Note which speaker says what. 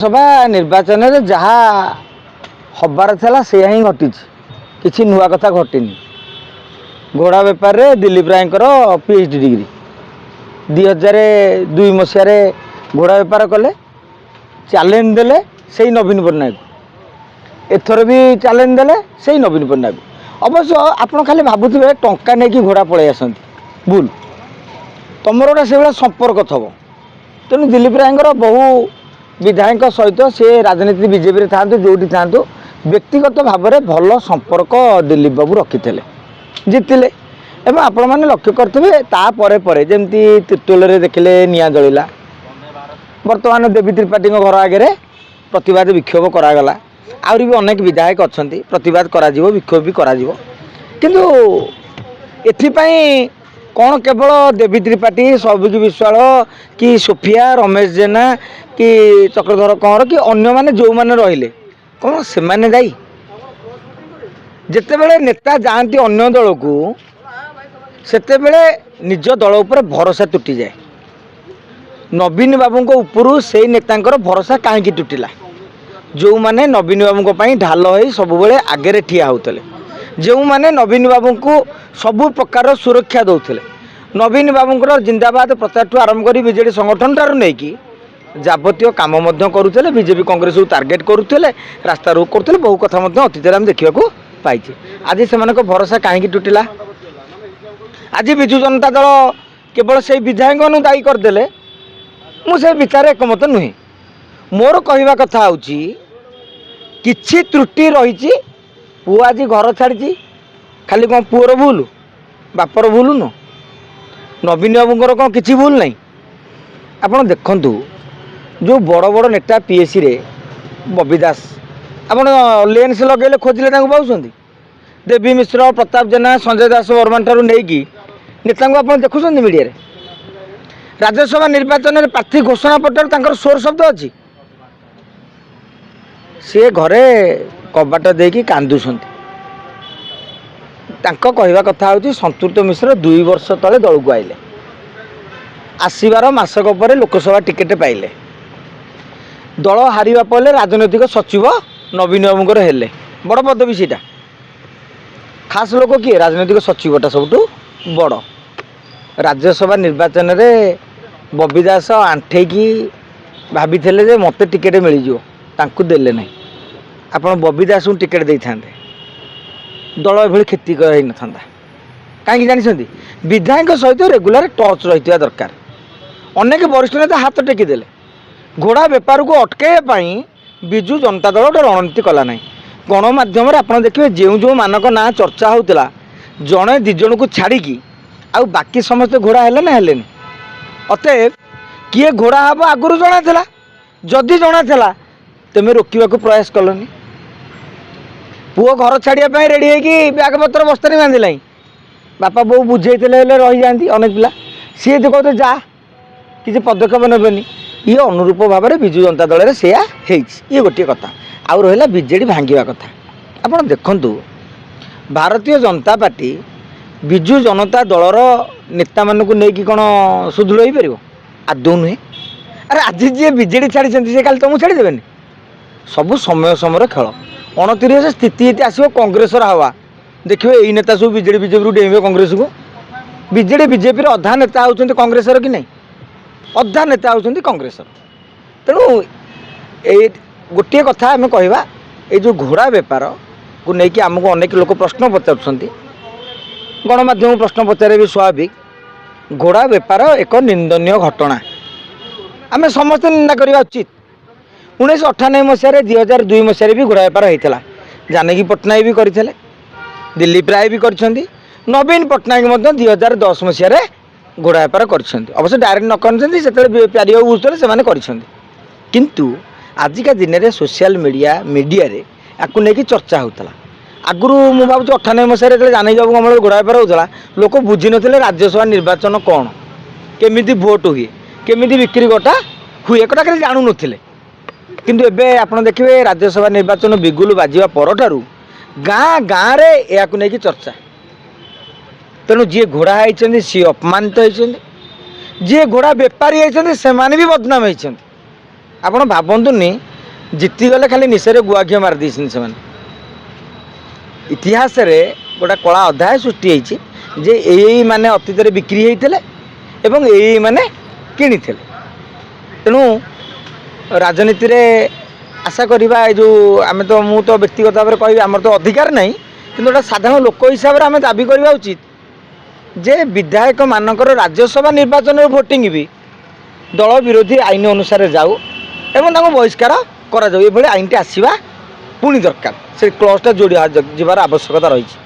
Speaker 1: सभा निर्वाचन में जहाँ हबार था से ही घटी किसी नुआ कथा घटनी। घोड़ा बेपार रे दिलीप राय पीएचडी डिग्री 2002 मसीह घोड़ा बेपार कले चैलेंज देले से नवीन पट्टनायक एथर भी चैलेंज देले से नवीन पट्टनायक। अवश्य आप खाली भावुवे टंका नहीं कि घोड़ा पलि आसती भूल तुम गोटे से भाया संपर्क थब। तेणु दिलीप राय बहु विधायक सहित से राजनीति बीजेपी था जो था व्यक्तिगत भाव में भल संपर्क दिलीप बाबू रखी जीतिले एवं आपण मैंने लक्ष्य करेंगे जमती तिर्तोल देखिले निआं जलिला बर्तमान देवी त्रिपाठी घर आगे प्रतिवाद विक्षोभ करागला आहरी भी अनेक विधायक अच्छा प्रतिवाद करा विक्षोभ भी करा किंतु एथिपाई कौन केवल देवी त्रिपाठी सौभिक विश्वाल कि सोफिया रमेश जेना कि चक्रधर कंवर कि अन्य माने जो माने रहिले कौन से माने दायी जितेबले नेता जाती अन्य दल को सेतेबले निज दल उपर भरोसा तुटी जाए। नवीन बाबू को उपरू से नेतांकर भरोसा कहीं तुटिला जो माने नवीन बाबू ढाल हो सब आगे ठिया होते जो माने नवीन बाबू को सबु प्रकार सुरक्षा दौले नवीन बाबू जिंदाबाद प्रचार ठूँ आरंभ कर बीजेडी संगठन ठार नहीं कि जाबतीय काम करुले बीजेपी कांग्रेस को टार्गेट करुले रास्ता रोक करुले बहु कथा अतीत आम देखा पाई। आज से भरोसा कहीं टूटिला आज विजु जनता दल केवल से विधायक दायी करदे मुझे विचार एकमत नुहे। मोर कहवा कथा कि त्रुटि रही पुआ आज घर छाड़ी खाली कौन पुअर भूल बापर भूल न नवीन बाबूर कौन किसी भूल नहीं। आप देखु जो बड़ बड़ नेता पीएससी रे बबी दास आप लेंस लगे खोजिले पाँच देवी मिश्र प्रताप जेना संजय दास बर्मान ठार नहीं नेता आप देखुं मीडिया रे राज्यसभा निर्वाचन में प्रार्थी घोषणा पत्र सोर शब्द अच्छी सी घरे कबाट देकी कांदुंट कहवा कथा हूँ संतृप्त मिश्र 2 वर्ष तले दल को आइले आसबार मासक पर लोकसभा टिकेट पाइले दल हारिबा पड़े राजनैतिक सचिव नवीन बाबूर हेले बड़ पदवी सीटा खास लोक किए राजनैतिक सचिवटा सबुठ बड़ राज्यसभा निर्वाचन में बबी दास आंठेकी भाभी मत टिकेट मिल देले नहीं आप बबी दास को टिकेट दे था दल ये क्षति न था कहीं जानते विधायक सहित रेगुलर टच रही दरकार अनेक वरिष्ठ नेता हाथ टेकीदे घोड़ा बेपार को अटकाई विजु जनता दल गोटे रणनीति कला ना गणमाध्यम आप देखिए जो जो मानक ना चर्चा होता जड़े दिजन को छाड़ी आउ बाकी समस्त घोड़ा है ना हेले अतएव किए घोड़ा हम आगुरी जना था जदि जना था तुम्हें रोकवा प्रयास कलनि पुओ घर छाड़ियाँ रेडी है बैग पत्र बस्तानी बांधिला बापा बो बुझे रही जाती अनेक पिला सी कहते जा किसी पदक्षेप नेबेनि ये अनुरूप भाव में विजु जनता दल में सेया ये गोटे कथा आउ रहा बीजेडी भांगा कथा आप देखु भारतीय जनता पार्टी विजु जनता दलर नेता मानू नहीं कौन सुदृढ़ हो पार आदौ नुहे। अरे आज जी बीजेडी छाड़ी सी कल तुमको छाड़देवे सब समय समय खेल 29 स्थिति आसो कांग्रेस हवा देखिए यही नेता सब बीजेडी बीजेपी डेइबे कांग्रेस को बीजेडी बीजेपी अधा नेता होती कांग्रेस कि नहीं अधा नेता होती कांग्रेस। तेणु ये गोटे कथा आम कहवा ये जो घोड़ा बेपार को लेकिन आमको अनेक लोग प्रश्न पचार गणमाध्यम प्रश्न पचारे भी स्वाभाविक घोड़ा बेपार एक निंदनीय घटना आम समस्त निंदा करवा उचित। 1998 मसीह 2002 मसीह भी घोड़ा बेपार होता जानकी पट्टनायक भी करते दिलीप राय भी कर नवीन पट्टनायक 2010 मसीह घोड़ा बेपार कर अवश्य डायरेक्ट न कर प्यारी बुझते से किंतु आजिका दिन में सोशल मीडिया रे आपको लेकिन चर्चा होता आगुरी मुझे भाव 98 मसीह जानकी बाबू अमल घोड़ा बेपार होता लोक बुझी नथिले राज्यसभा निर्वाचन कौन केमिति भोट हुए केमिति बिक्री गोटा हुए एक जानू नथिले किंतु एबे आपण देखिए राज्यसभा निर्वाचन बिगुल बाजिबा परठारु गाँ गाँ रे याकु नेकी चर्चा। तेणु जी घोड़ा होती सी अपमानित होती जी घोड़ा बेपारी होती से भी बदनाम होती। आप भावतुनि ଜିତିଗଲେ ଖାଲି ନିଶରେ ଗୁଆଘିଅ ମାରି ଦେଇଛନ୍ତି ସେମାନେ। ଇତିହାସରେ ଗୋଟେ କଳା ଅଧ୍ୟାୟ ସୃଷ୍ଟି ହେଇଛି ଯେ ଏଇମାନେ ଅତୀତରେ ବିକ୍ରି ହେଇଥିଲେ ଏବଂ ଏଇମାନେ କିଣିଥିଲେ। ତେଣୁ ରାଜନୀତିରେ ଆଶା କରିବା ଏ ଯେଉଁ ଆମେ ତ ମୁଁ ତ ବ୍ୟକ୍ତିଗତ ଭାବରେ କହିବି ଆମର ତ ଅଧିକାର ନାହିଁ, କିନ୍ତୁ ଗୋଟେ ସାଧାରଣ ଲୋକ ହିସାବରେ ଆମେ ଦାବି କରିବା ଉଚିତ ଯେ ବିଧାୟକମାନଙ୍କର ରାଜ୍ୟସଭା ନିର୍ବାଚନରେ ଭୋଟିଂ ବି ଦଳ ବିରୋଧୀ ଆଇନ ଅନୁସାରେ ଯାଉ ଏବଂ ତାଙ୍କୁ ବହିଷ୍କାର କରାଯାଉ। ଏଭଳି ଆଇନଟି ଆସିବା ପୁଣି ଦରକାର, ସେ କ୍ଲଜ୍ଟା ଯୋଡ଼ି ଯିବାର ଆବଶ୍ୟକତା ରହିଛି।